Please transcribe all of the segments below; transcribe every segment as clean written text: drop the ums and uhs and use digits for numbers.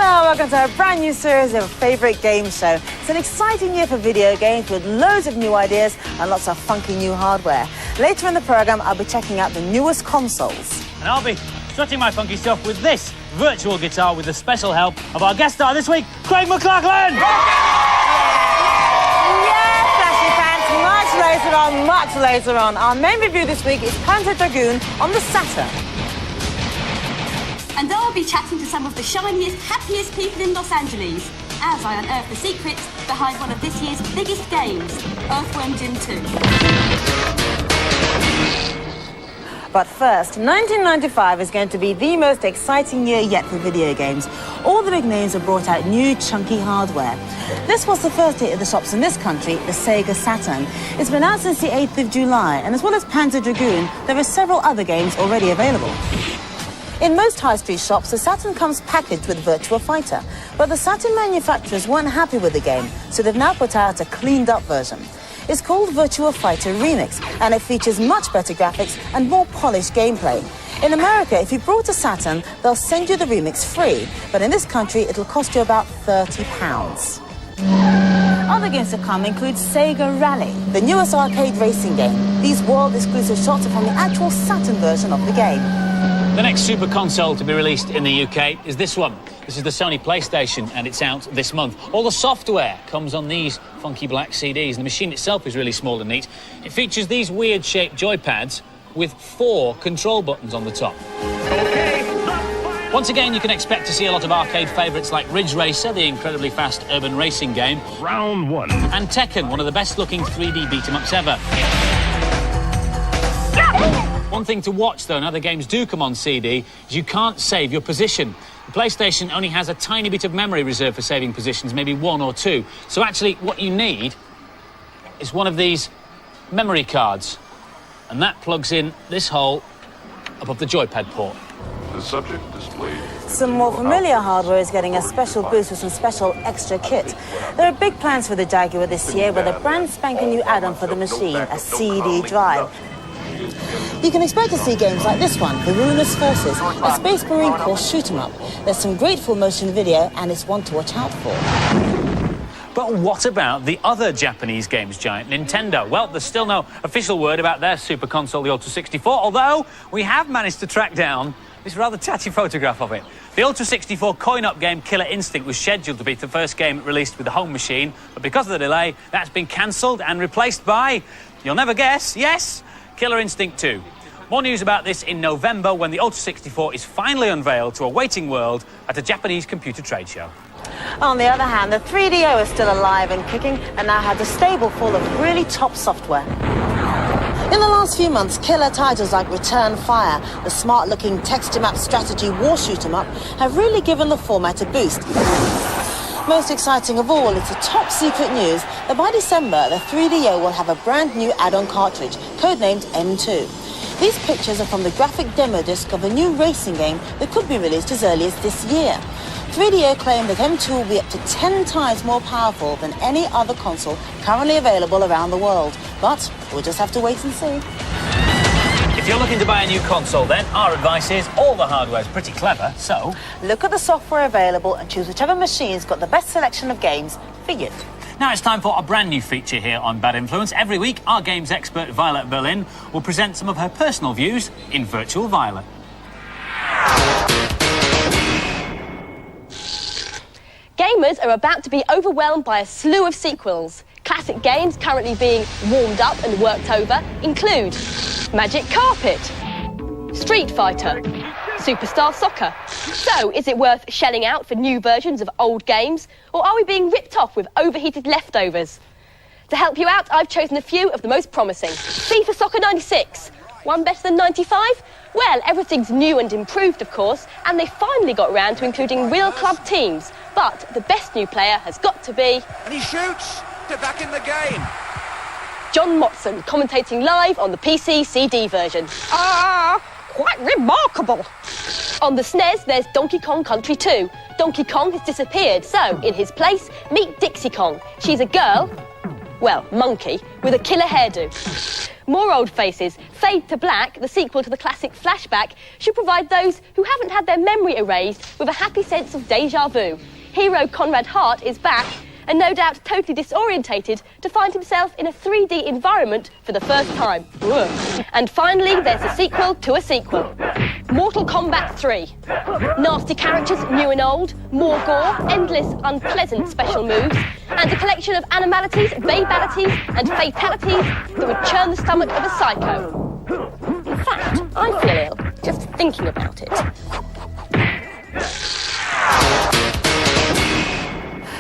welcome to a brand new series of Favourite Game Show. It's an exciting year for video games with loads of new ideas and lots of funky new hardware. Later in the programme, I'll be checking out the newest consoles. And I'll be strutting my funky stuff with this virtual guitar with the special help of our guest star this week, Craig McLachlan! Yes, Flashy Pants, much later on. Our main review this week is Panzer Dragoon on the Saturn. And I'll be chatting to some of the shiniest, happiest people in Los Angeles as I unearth the secrets behind one of this year's biggest games, Earthworm Jim 2. But first, 1995 is going to be the most exciting year yet for video games. All the big names have brought out new, chunky hardware. This was the first hit at the shops in this country, the Sega Saturn. It's been out since the 8th of July, and as well as Panzer Dragoon, there are several other games already available. In most high street shops, the Saturn comes packaged with Virtua Fighter, but the Saturn manufacturers weren't happy with the game, so they've now put out a cleaned-up version. It's called Virtua Fighter Remix, and it features much better graphics and more polished gameplay. In America, if you brought a Saturn, they'll send you the remix free, but in this country, it'll cost you about £30. Other games to come include Sega Rally, the newest arcade racing game. These world-exclusive shots are from the actual Saturn version of the game. The next super console to be released in the UK is this one. This is the Sony PlayStation, and it's out this month. All the software comes on these funky black CDs, and the machine itself is really small and neat. It features these weird-shaped joypads with 4 control buttons on the top. Once again, you can expect to see a lot of arcade favourites like Ridge Racer, the incredibly fast urban racing game. Round 1. And Tekken, one of the best-looking 3D beat-em-ups ever. One thing to watch, though, now the games do come on CD, is you can't save your position. The PlayStation only has a tiny bit of memory reserved for saving positions, maybe 1 or 2. So actually, what you need is one of these memory cards. And that plugs in this hole above the joypad port. The subject displayed. Some more familiar hardware is getting a special boost with some special extra kit. There are big plans for the Jaguar this year with a brand spanking new add-on for the machine, a CD drive. You can expect to see games like this one, The Ruinous Forces, a Space Marine Corps shoot-'em-up. There's some great full-motion video, and it's one to watch out for. But what about the other Japanese games giant, Nintendo? Well, there's still no official word about their super console, the Ultra 64, although we have managed to track down this rather tatty photograph of it. The Ultra 64 coin-op game Killer Instinct was scheduled to be the first game released with the home machine, but because of the delay, that's been cancelled and replaced by, you'll never guess, yes, Killer Instinct 2. More news about this in November when the Ultra 64 is finally unveiled to a waiting world at a Japanese computer trade show. On the other hand, the 3DO is still alive and kicking and now has a stable full of really top software. In the last few months, killer titles like Return Fire, the smart-looking texture-map strategy war shoot-'em-up, have really given the format a boost. Most exciting of all is the top-secret news that by December, the 3DO will have a brand-new add-on cartridge, codenamed M2. These pictures are from the graphic demo disc of a new racing game that could be released as early as this year. 3DO claim that M2 will be up to 10 times more powerful than any other console currently available around the world. But we'll just have to wait and see. If you're looking to buy a new console, then our advice is all the hardware's pretty clever, so Look at the software available and choose whichever machine's got the best selection of games for you. now it's time for a brand new feature here on Bad Influence. Every week, our games expert Violet Berlin will present some of her personal views in Virtual Violet. Gamers are about to be overwhelmed by a slew of sequels. Classic games currently being warmed up and worked over include Magic Carpet, Street Fighter, Superstar Soccer. So, is it worth shelling out for new versions of old games, or are we being ripped off with overheated leftovers? To help you out, I've chosen a few of the most promising. FIFA Soccer 96. One better than 95? Well, everything's new and improved, of course, and they finally got round to including real club teams. But the best new player has got to be... And he shoots! They're back in the game! John Motson, commentating live on the PC CD version. Quite remarkable! On the SNES, there's Donkey Kong Country 2. Donkey Kong has disappeared, so in his place, meet Dixie Kong. She's a girl, well, monkey, with a killer hairdo. More old faces. Fade to Black, the sequel to the classic Flashback, should provide those who haven't had their memory erased with a happy sense of déjà vu. Hero Conrad Hart is back, and no doubt totally disorientated to find himself in a 3D environment for the first time. Ugh. And finally, there's a sequel to a sequel. Mortal Kombat 3. Nasty characters, new and old, more gore, endless unpleasant special moves, and a collection of animalities, babalities, and fatalities that would churn the stomach of a psycho. In fact, I feel ill just thinking about it.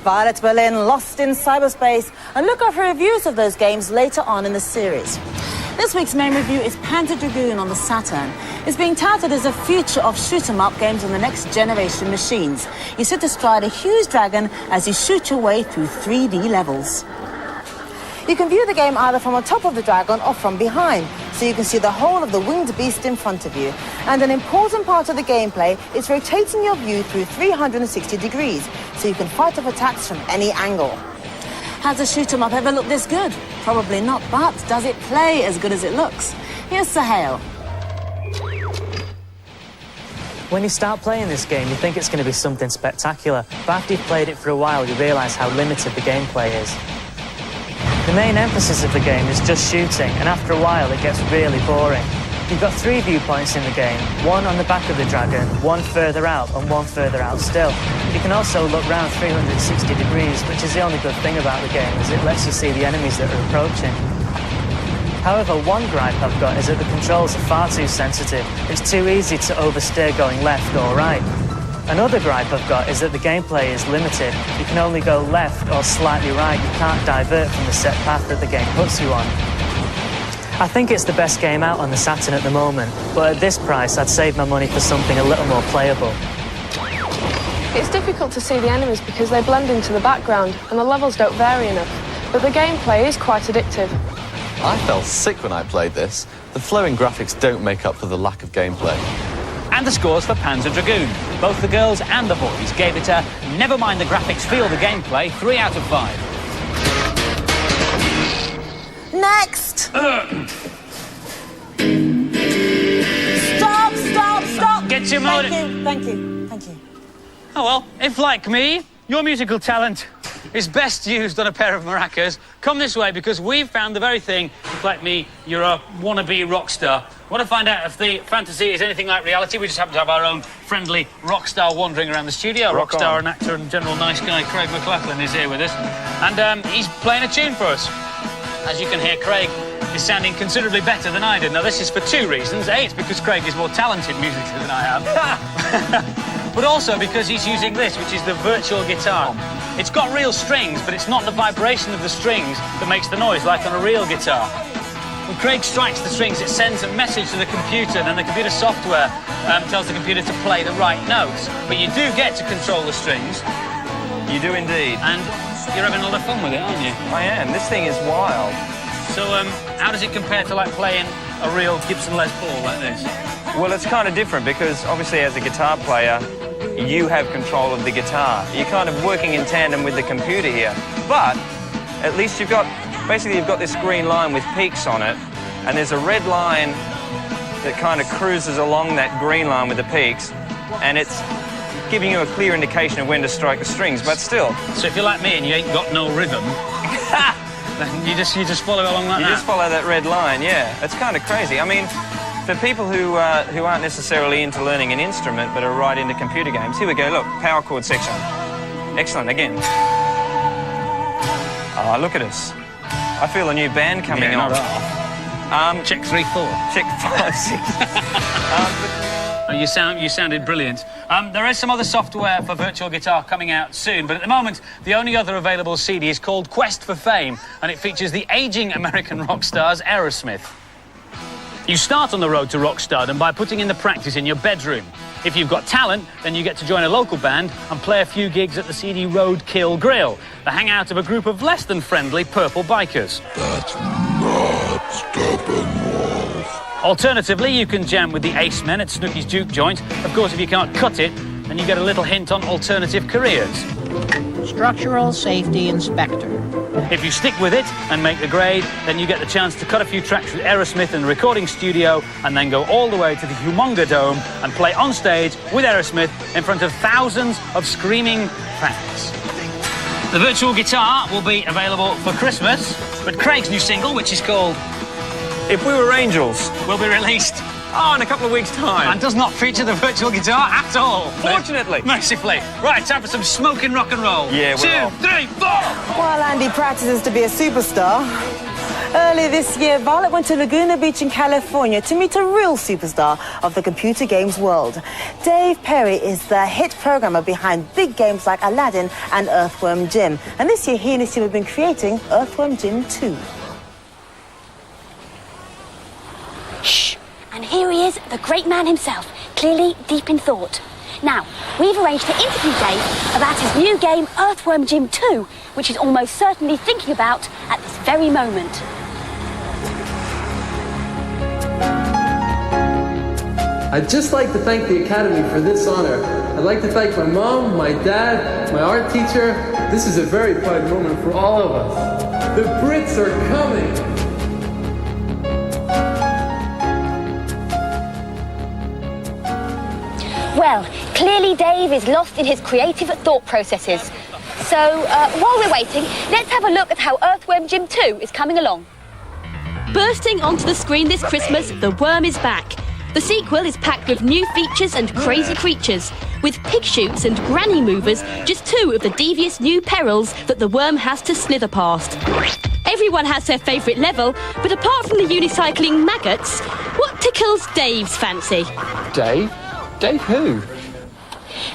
Violet Berlin, Lost in Cyberspace, and look out for reviews of those games later on in the series. This week's main review is Panzer Dragoon on the Saturn. It's being touted as a future of shoot-'em-up games on the next generation machines. You sit astride a huge dragon as you shoot your way through 3D levels. You can view the game either from on top of the dragon or from behind, so you can see the whole of the winged beast in front of you. And an important part of the gameplay is rotating your view through 360 degrees, so you can fight off attacks from any angle. Has a shoot-'em-up ever looked this good? Probably not, but does it play as good as it looks? Here's Saul. When you start playing this game, you think it's going to be something spectacular, but after you've played it for a while, you realise how limited the gameplay is. The main emphasis of the game is just shooting, and after a while it gets really boring. You've got 3 viewpoints in the game, one on the back of the dragon, one further out, and one further out still. You can also look round 360 degrees, which is the only good thing about the game, is it lets you see the enemies that are approaching. However, one gripe I've got is that the controls are far too sensitive. It's too easy to oversteer going left or right. Another gripe I've got is that the gameplay is limited. You can only go left or slightly right. You can't divert from the set path that the game puts you on. I think it's the best game out on the Saturn at the moment, but at this price I'd save my money for something a little more playable. It's difficult to see the enemies because they blend into the background and the levels don't vary enough, but the gameplay is quite addictive. I felt sick when I played this. The flowing graphics don't make up for the lack of gameplay. And the scores for Panzer Dragoon. Both the girls and the boys gave it a never mind the graphics, feel the gameplay, 3 out of 5. Next! Stop! Get your motor. Thank you. Oh well, if like me, your musical talent is best used on a pair of maracas, come this way because we've found the very thing. If like me, you're a wannabe rock star. Want to find out if the fantasy is anything like reality? We just happen to have our own friendly rock star wandering around the studio. Rock star and actor and general nice guy Craig McLachlan is here with us, and he's playing a tune for us. As you can hear, Craig is sounding considerably better than I did. Now, this is for 2 reasons. A, it's because Craig is more talented musically than I am. But also because he's using this, which is the virtual guitar. It's got real strings, but it's not the vibration of the strings that makes the noise, like on a real guitar. When Craig strikes the strings, it sends a message to the computer, and then the computer software tells the computer to play the right notes. But you do get to control the strings. You do indeed. And you're having a lot of fun with it, aren't you? I am. This thing is wild. So, how does it compare to, like, playing a real Gibson Les Paul like this? Well, it's kind of different because, obviously, as a guitar player, you have control of the guitar. You're kind of working in tandem with the computer here. But at least you've got this green line with peaks on it, and there's a red line that kind of cruises along that green line with the peaks, and it's giving you a clear indication of when to strike the strings, but still. So if you're like me and you ain't got no rhythm, then you just follow along like that? You just follow that red line, yeah. It's kind of crazy. I mean, for people who aren't necessarily into learning an instrument but are right into computer games, here we go, look, power chord section. Excellent, again. Oh, look at us. I feel a new band coming on. Check 3, 4. Check 5, 6. You sounded brilliant. There is some other software for virtual guitar coming out soon, but at the moment, the only other available CD is called Quest for Fame, and it features the aging American rock stars Aerosmith. You start on the road to rock stardom by putting in the practice in your bedroom. If you've got talent, then you get to join a local band and play a few gigs at the seedy Road Kill Grill, the hangout of a group of less than friendly purple bikers. That's not Steppenwolf. Alternatively, you can jam with the Ace Men at Snooky's Juke Joint. Of course, if you can't cut it, then you get a little hint on alternative careers. Structural Safety Inspector. If you stick with it and make the grade, then you get the chance to cut a few tracks with Aerosmith in the recording studio and then go all the way to the Humonga Dome and play on stage with Aerosmith in front of thousands of screaming fans. The virtual guitar will be available for Christmas, but Craig's new single, which is called If We Were Angels, will be released in a couple of weeks' time. and does not feature the virtual guitar at all. Fortunately. Mercifully. Right, time for some smoking rock and roll. Yeah, we're 2, 3, 4. While Andy practices to be a superstar, earlier this year, Violet went to Laguna Beach in California to meet a real superstar of the computer games world. Dave Perry is the hit programmer behind big games like Aladdin and Earthworm Jim. And this year, he and his team have been creating Earthworm Jim 2. Shh! And here he is, the great man himself, clearly deep in thought. Now, we've arranged to interview Dave about his new game, Earthworm Jim 2, which he's almost certainly thinking about at this very moment. I'd just like to thank the Academy for this honor. I'd like to thank my mom, my dad, my art teacher. This is a very proud moment for all of us. The Brits are coming! Well, clearly Dave is lost in his creative thought processes. So, while we're waiting, let's have a look at how Earthworm Jim 2 is coming along. Bursting onto the screen this Christmas, The Worm is back. The sequel is packed with new features and crazy creatures, with pig shoots and granny movers, just two of the devious new perils that the worm has to slither past. Everyone has their favourite level, but apart from the unicycling maggots, what tickles Dave's fancy? Dave? Dave who?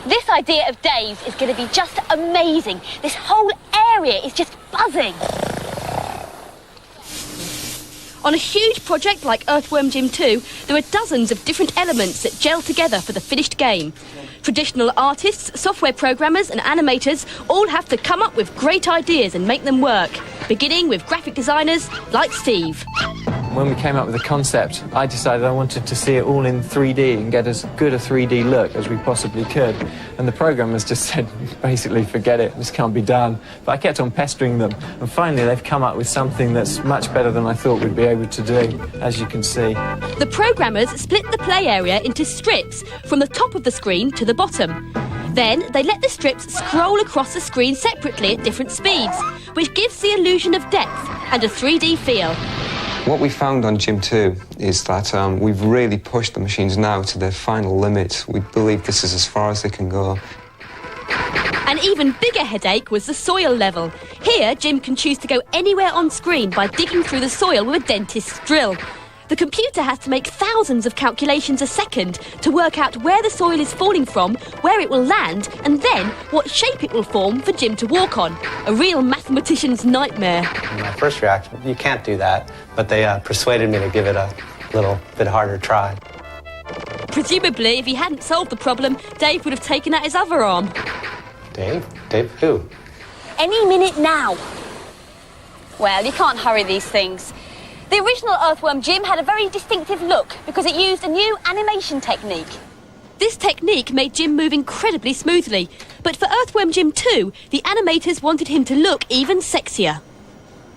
This idea of Dave's is going to be just amazing. This whole area is just buzzing. On a huge project like Earthworm Jim 2, there are dozens of different elements that gel together for the finished game. Traditional artists, software programmers and animators all have to come up with great ideas and make them work, beginning with graphic designers like Steve. When we came up with the concept, I decided I wanted to see it all in 3D and get as good a 3D look as we possibly could. And the programmers just said, basically, forget it, this can't be done. But I kept on pestering them, and finally they've come up with something that's much better than I thought we'd be able to do, as you can see. The programmers split the play area into strips from the top of the screen to the bottom. Then they let the strips scroll across the screen separately at different speeds, which gives the illusion of depth and a 3D feel. What we found on Jim 2 is that we've really pushed the machines now to their final limit. We believe this is as far as they can go. An even bigger headache was the soil level. Here, Jim can choose to go anywhere on screen by digging through the soil with a dentist's drill. The computer has to make thousands of calculations a second to work out where the soil is falling from, where it will land, and then what shape it will form for Jim to walk on. A real mathematician's nightmare. My first reaction, you can't do that, but they persuaded me to give it a little bit harder try. Presumably, if he hadn't solved the problem, Dave would have taken out his other arm. Dave? Dave who? Any minute now. Well, you can't hurry these things. The original Earthworm Jim had a very distinctive look because it used a new animation technique. This technique made Jim move incredibly smoothly, but for Earthworm Jim 2, the animators wanted him to look even sexier.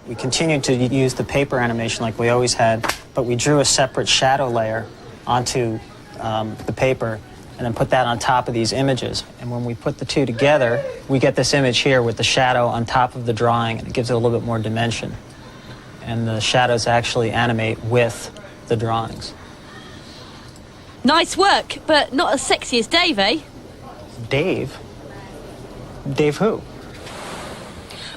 We continued to use the paper animation like we always had, but we drew a separate shadow layer onto the paper and then put that on top of these images. And when we put the two together, we get this image here with the shadow on top of the drawing, and it gives it a little bit more dimension. And the shadows actually animate with the drawings. Nice work, but not as sexy as Dave, eh? Dave? Dave who?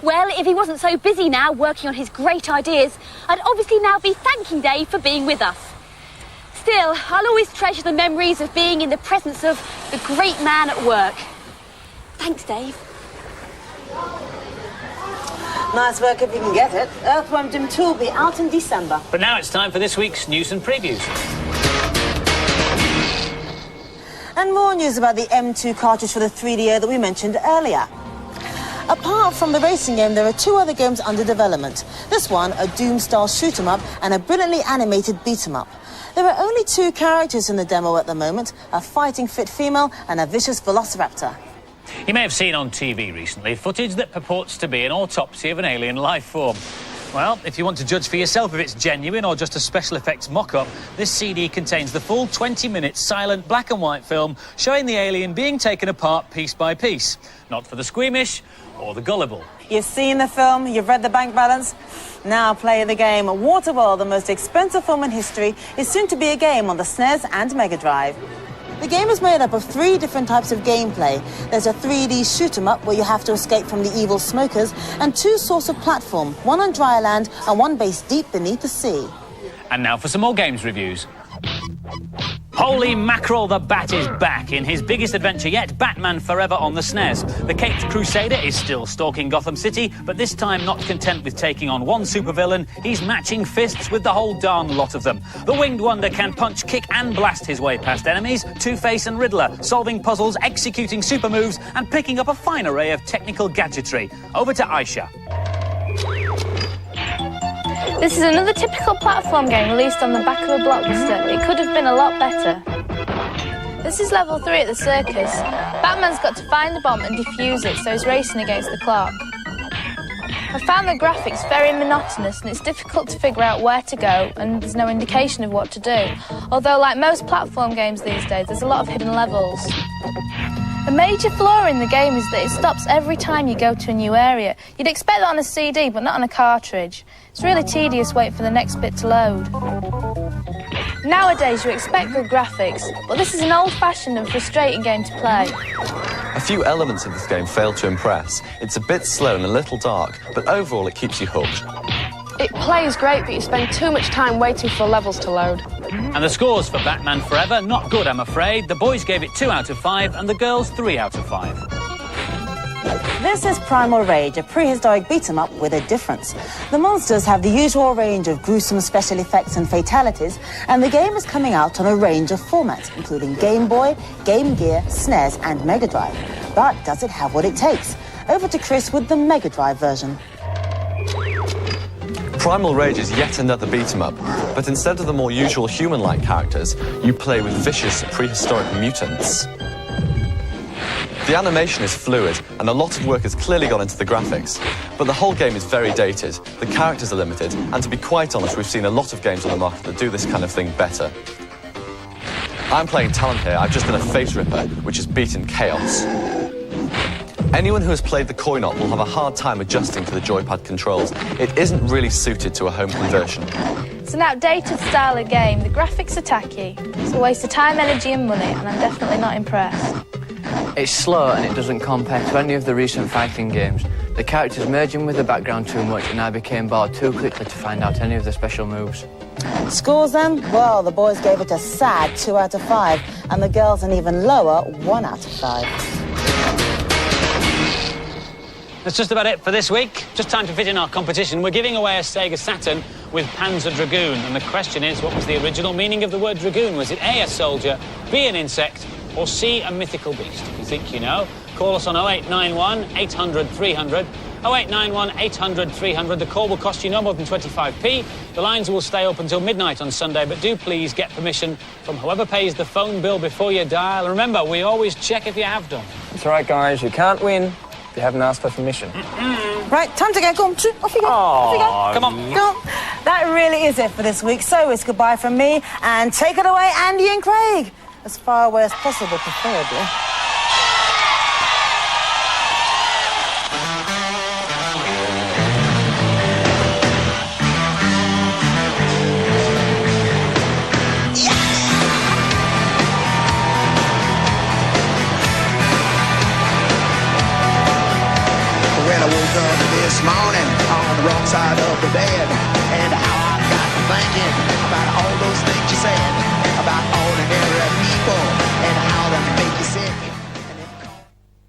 Well, if he wasn't so busy now working on his great ideas, I'd obviously now be thanking Dave for being with us. Still, I'll always treasure the memories of being in the presence of the great man at work. Thanks, Dave. Nice work if you can get it. Earthworm Jim 2 will be out in December. But now it's time for this week's news and previews. And more news about the M2 cartridge for the 3DO that we mentioned earlier. Apart from the racing game, there are two other games under development. This one, a Doom-style shoot-'em-up, and a brilliantly animated beat-'em-up. There are only two characters in the demo at the moment, a fighting-fit female and a vicious velociraptor. You may have seen on TV recently footage that purports to be an autopsy of an alien life form. Well, if you want to judge for yourself if it's genuine or just a special effects mock-up, this CD contains the full 20-minute silent black and white film showing the alien being taken apart piece by piece. Not for the squeamish or the gullible. You've seen the film, you've read the bank balance. Now play the game. Waterworld, the most expensive film in history, is soon to be a game on the SNES and Mega Drive. The game is made up of 3 different types of gameplay. There's a 3D shoot-'em-up where you have to escape from the evil smokers, and 2 sorts of platform, one on dry land and one based deep beneath the sea. And now for some more games reviews. Holy mackerel, the Bat is back in his biggest adventure yet, Batman Forever on the SNES. The Caped Crusader is still stalking Gotham City, but this time not content with taking on one supervillain, he's matching fists with the whole darn lot of them. The Winged Wonder can punch, kick and blast his way past enemies, Two-Face and Riddler, solving puzzles, executing super moves and picking up a fine array of technical gadgetry. Over to Aisha. This is another typical platform game released on the back of a blockbuster. It could have been a lot better. This is level 3 at the circus. Batman's got to find the bomb and defuse it, so he's racing against the clock. I found the graphics very monotonous and it's difficult to figure out where to go and there's no indication of what to do. Although, like most platform games these days, there's a lot of hidden levels. A major flaw in the game is that it stops every time you go to a new area. You'd expect that on a CD, but not on a cartridge. It's really tedious waiting for the next bit to load. Nowadays, you expect good graphics, but this is an old-fashioned and frustrating game to play. A few elements of this game fail to impress. It's a bit slow and a little dark, but overall it keeps you hooked. It plays great, but you spend too much time waiting for levels to load. And the scores for Batman Forever, not good, I'm afraid. The boys gave it 2 out of 5 and the girls 3 out of 5. This is Primal Rage, a prehistoric beat-em-up with a difference. The monsters have the usual range of gruesome special effects and fatalities, and the game is coming out on a range of formats, including Game Boy, Game Gear, SNES and Mega Drive. But does it have what it takes? Over to Chris with the Mega Drive version. Primal Rage is yet another beat-em-up, but instead of the more usual human-like characters, you play with vicious prehistoric mutants. The animation is fluid, and a lot of work has clearly gone into the graphics, but the whole game is very dated, the characters are limited, and to be quite honest, we've seen a lot of games on the market that do this kind of thing better. I'm playing Talent here. I've just done a Face Ripper, which has beaten Chaos. Anyone who has played the coin-op will have a hard time adjusting to the joypad controls. It isn't really suited to a home conversion. It's an outdated style of game. The graphics are tacky. It's a waste of time, energy and money, and I'm definitely not impressed. It's slow and it doesn't compare to any of the recent fighting games. The characters merge in with the background too much and I became bored too quickly to find out any of the special moves. Scores then? Well, the boys gave it a sad 2 out of 5, and the girls an even lower 1 out of 5. That's just about it for this week. Just time to fit in our competition. We're giving away a Sega Saturn with Panzer Dragoon. And the question is, what was the original meaning of the word dragoon? Was it A, a soldier, B, an insect, or C, a mythical beast? If you think you know, call us on 0891 800 300. 0891 800 300. The call will cost you no more than 25p. The lines will stay up until midnight on Sunday, but do please get permission from whoever pays the phone bill before you dial. And remember, we always check if you have done. That's right, guys. You can't win if you haven't asked for permission. Right, time to go. Go on, off you go. Off you go. Come on. Go on. That really is it for this week. So it's goodbye from me, and take it away, Andy and Craig. As far away as possible, preferably. This morning on the wrong side of the bed, and how I got to thinking about all those things you said.